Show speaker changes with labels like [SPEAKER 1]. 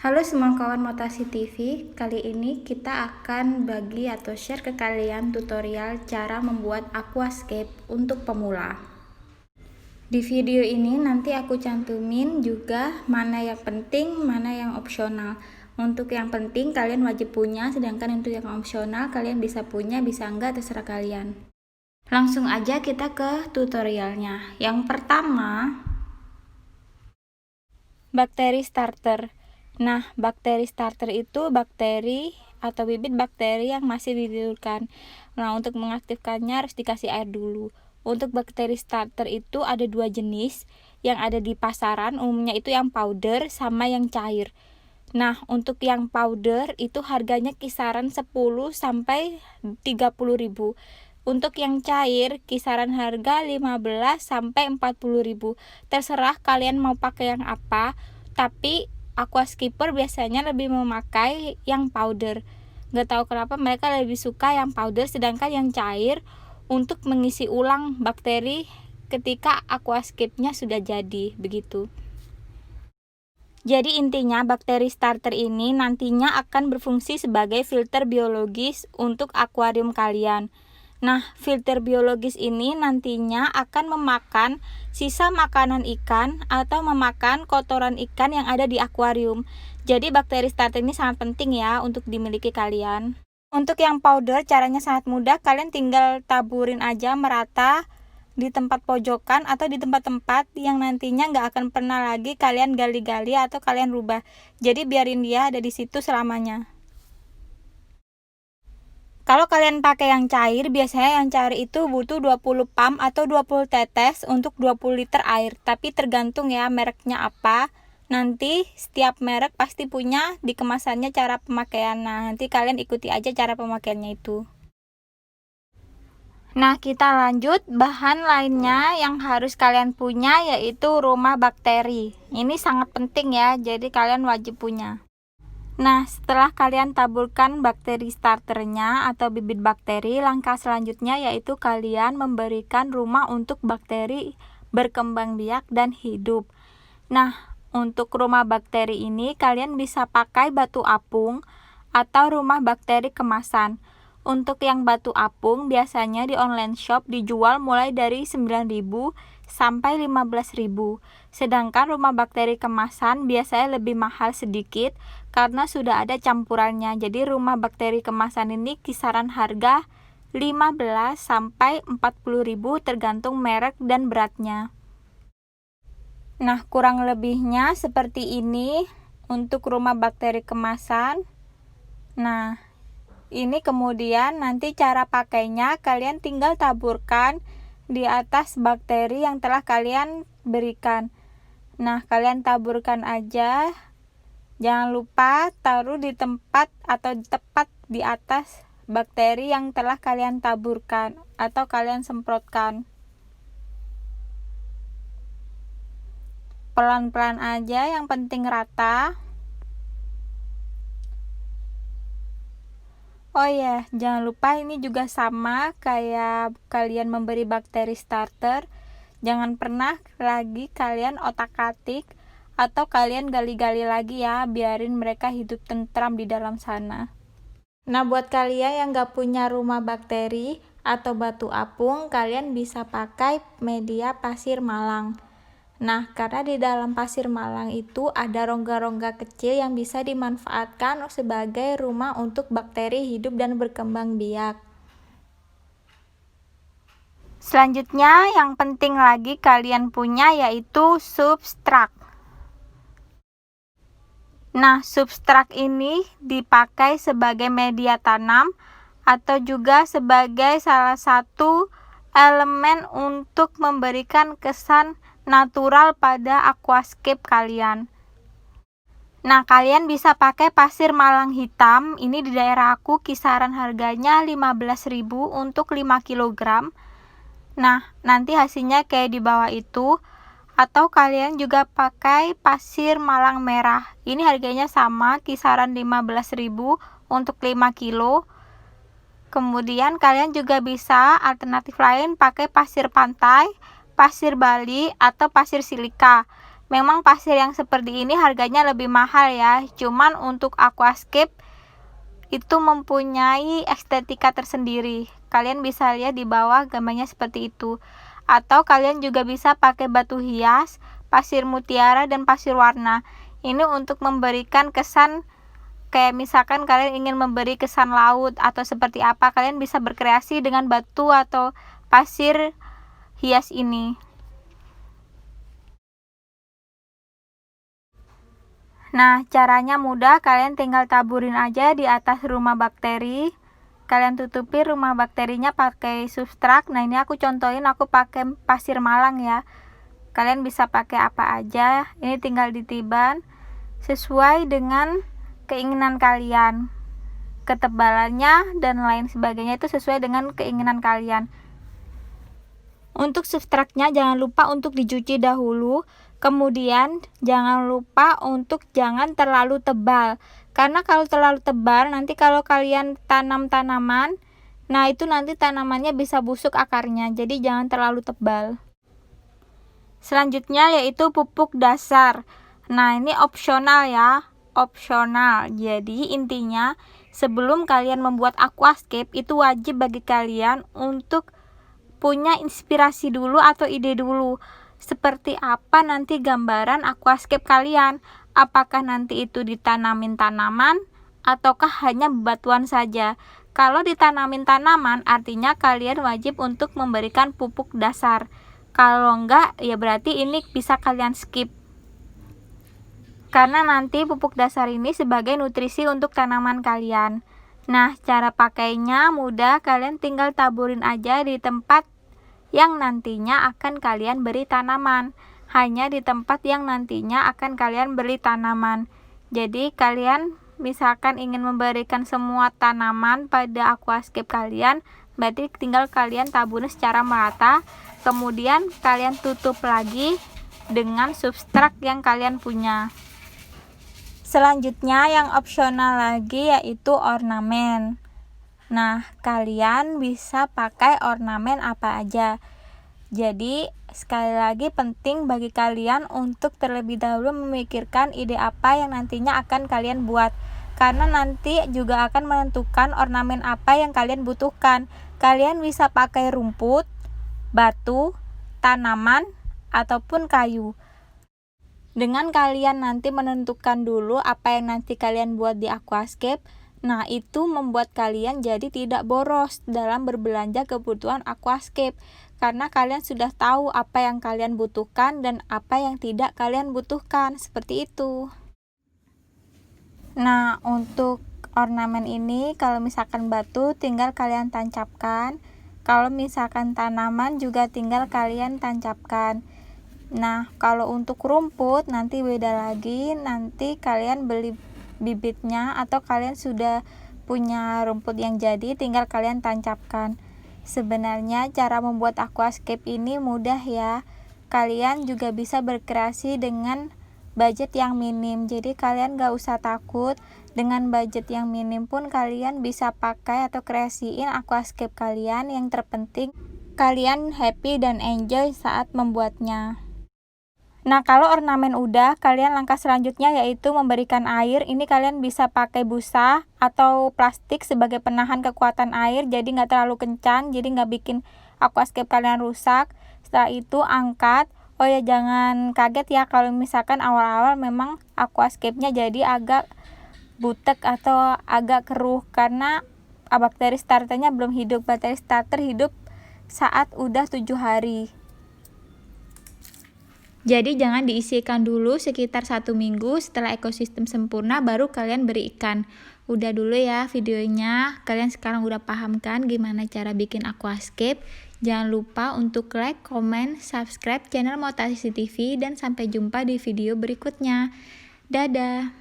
[SPEAKER 1] Halo semua kawan Motasi TV, kali ini kita akan bagi atau share ke kalian tutorial cara membuat aquascape untuk pemula. Di video ini nanti aku cantumin juga mana yang penting, mana yang opsional. Untuk yang penting kalian wajib punya, sedangkan untuk yang opsional kalian bisa punya, bisa enggak, terserah kalian. Langsung aja kita ke tutorialnya. Yang pertama, bakteri starter. Nah, bakteri starter itu bakteri atau bibit bakteri yang masih didudukkan. Nah, untuk mengaktifkannya harus dikasih air dulu. Untuk bakteri starter itu ada dua jenis yang ada di pasaran, umumnya itu yang powder sama yang cair. Nah, untuk yang powder itu harganya kisaran 10 sampai 30.000. Untuk yang cair kisaran harga 15 sampai 40.000. Terserah kalian mau pakai yang apa, tapi aquascaper biasanya lebih memakai yang powder. Gak tahu kenapa mereka lebih suka yang powder, sedangkan yang cair untuk mengisi ulang bakteri ketika aquascape-nya sudah jadi, begitu. Jadi intinya bakteri starter ini nantinya akan berfungsi sebagai filter biologis untuk akuarium kalian. Nah, filter biologis ini nantinya akan memakan sisa makanan ikan atau memakan kotoran ikan yang ada di akuarium. Jadi bakteri starter ini sangat penting ya untuk dimiliki kalian. Untuk yang powder caranya sangat mudah, kalian tinggal taburin aja merata di tempat pojokan atau di tempat-tempat yang nantinya nggak akan pernah lagi kalian gali-gali atau kalian rubah. Jadi biarin dia ada di situ selamanya. Kalau kalian pakai yang cair, biasanya yang cair itu butuh 20 pump atau 20 tetes untuk 20 liter air. Tapi tergantung ya mereknya apa. Nanti setiap merek pasti punya di kemasannya cara pemakaian. Nah, nanti kalian ikuti aja cara pemakaiannya itu. Nah, kita lanjut. Bahan lainnya yang harus kalian punya yaitu rumah bakteri. Ini sangat penting ya, jadi kalian wajib punya. Nah, setelah kalian taburkan bakteri starternya atau bibit bakteri, langkah selanjutnya yaitu kalian memberikan rumah untuk bakteri berkembang biak dan hidup. Nah, untuk rumah bakteri ini kalian bisa pakai batu apung atau rumah bakteri kemasan. Untuk yang batu apung biasanya di online shop dijual mulai dari 9.000 sampai 15.000. Sedangkan rumah bakteri kemasan biasanya lebih mahal sedikit karena sudah ada campurannya. Jadi rumah bakteri kemasan ini kisaran harga 15 sampai 40.000 tergantung merek dan beratnya. Nah, kurang lebihnya seperti ini untuk rumah bakteri kemasan. Nah, ini kemudian nanti cara pakainya kalian tinggal taburkan di atas bakteri yang telah kalian berikan. Nah, kalian taburkan aja. Jangan lupa taruh di tempat atau tepat di atas bakteri yang telah kalian taburkan atau kalian semprotkan. Pelan-pelan aja, yang penting rata. Oh ya, jangan lupa ini juga sama kayak kalian memberi bakteri starter. Jangan pernah lagi kalian otak-atik atau kalian gali-gali lagi ya, biarin mereka hidup tentram di dalam sana. Nah, buat kalian yang gak punya rumah bakteri atau batu apung, kalian bisa pakai media pasir malang. Nah, karena di dalam pasir malang itu ada rongga-rongga kecil yang bisa dimanfaatkan sebagai rumah untuk bakteri hidup dan berkembang biak. Selanjutnya yang penting lagi kalian punya yaitu substrak. Nah, substrak ini dipakai sebagai media tanam atau juga sebagai salah satu elemen untuk memberikan kesan natural pada aquascape kalian. Nah, kalian bisa pakai pasir malang hitam. Ini di daerah aku kisaran harganya 15.000 untuk 5 kg. Nah, nanti hasilnya kayak di bawah itu. Atau kalian juga pakai pasir malang merah. Ini harganya sama, kisaran 15.000 untuk 5 kilo. Kemudian kalian juga bisa alternatif lain pakai pasir pantai, pasir Bali, atau pasir silika. Memang pasir yang seperti ini harganya lebih mahal ya, cuman untuk aquascape itu mempunyai estetika tersendiri. Kalian bisa lihat di bawah gambarnya seperti itu. Atau kalian juga bisa pakai batu hias, pasir mutiara, dan pasir warna. Ini untuk memberikan kesan kayak misalkan kalian ingin memberi kesan laut atau seperti apa, kalian bisa berkreasi dengan batu atau pasir hias ini. Nah, caranya mudah, kalian tinggal taburin aja di atas rumah bakteri. Kalian tutupi rumah bakterinya pakai substrak. Nah, ini aku contohin, aku pakai pasir malang ya. Kalian bisa pakai apa aja. Ini tinggal ditiban sesuai dengan keinginan kalian. Ketebalannya dan lain sebagainya itu sesuai dengan keinginan kalian. Untuk substraknya jangan lupa untuk dicuci dahulu. Kemudian jangan lupa untuk jangan terlalu tebal. Karena kalau terlalu tebal nanti kalau kalian tanam tanaman, nah itu nanti tanamannya bisa busuk akarnya. Jadi jangan terlalu tebal. Selanjutnya yaitu pupuk dasar. Nah, ini opsional ya. Opsional. Jadi intinya sebelum kalian membuat aquascape itu wajib bagi kalian untuk punya inspirasi dulu atau ide dulu. Seperti apa nanti gambaran aquascape kalian? Apakah nanti itu ditanamin tanaman ataukah hanya bebatuan saja? Kalau ditanamin tanaman artinya kalian wajib untuk memberikan pupuk dasar. Kalau enggak ya berarti ini bisa kalian skip. Karena nanti pupuk dasar ini sebagai nutrisi untuk tanaman kalian. Nah, cara pakainya mudah, kalian tinggal taburin aja di tempat yang nantinya akan kalian beri tanaman. Hanya di tempat yang nantinya akan kalian beri tanaman. Jadi kalian misalkan ingin memberikan semua tanaman pada aquascape kalian, berarti tinggal kalian taburin secara merata. Kemudian kalian tutup lagi dengan substrak yang kalian punya. Selanjutnya yang opsional lagi yaitu ornamen. Nah, kalian bisa pakai ornamen apa aja. Jadi, sekali lagi penting bagi kalian untuk terlebih dahulu memikirkan ide apa yang nantinya akan kalian buat. Karena nanti juga akan menentukan ornamen apa yang kalian butuhkan. Kalian bisa pakai rumput, batu, tanaman, ataupun kayu. Dengan kalian nanti menentukan dulu apa yang nanti kalian buat di aquascape, nah itu membuat kalian jadi tidak boros dalam berbelanja kebutuhan aquascape. Karena kalian sudah tahu apa yang kalian butuhkan dan apa yang tidak kalian butuhkan, seperti itu. Nah, untuk ornamen ini kalau misalkan batu tinggal kalian tancapkan. Kalau misalkan tanaman juga tinggal kalian tancapkan. Nah, kalau untuk rumput nanti beda lagi, nanti kalian beli bibitnya atau kalian sudah punya rumput yang jadi, tinggal kalian tancapkan. Sebenarnya cara membuat aquascape ini mudah ya. Kalian juga bisa berkreasi dengan budget yang minim, jadi kalian gak usah takut. Dengan budget yang minim pun kalian bisa pakai atau kreasiin aquascape kalian. Yang terpenting kalian happy dan enjoy saat membuatnya. Nah, kalau ornamen udah, kalian langkah selanjutnya yaitu memberikan air. Ini kalian bisa pakai busa atau plastik sebagai penahan kekuatan air, jadi nggak terlalu kencang, jadi nggak bikin aquascape kalian rusak. Setelah itu angkat. Oh ya, jangan kaget ya kalau misalkan awal-awal memang aquascape-nya jadi agak butek atau agak keruh karena bakteri starternya belum hidup. Bakteri starter hidup saat udah 7 hari. Jadi jangan diisikan dulu sekitar 1 minggu. Setelah ekosistem sempurna baru kalian beri ikan. Udah dulu ya videonya. Kalian sekarang udah paham kan gimana cara bikin aquascape? Jangan lupa untuk like, comment, subscribe channel Motasi TV dan sampai jumpa di video berikutnya. Dadah.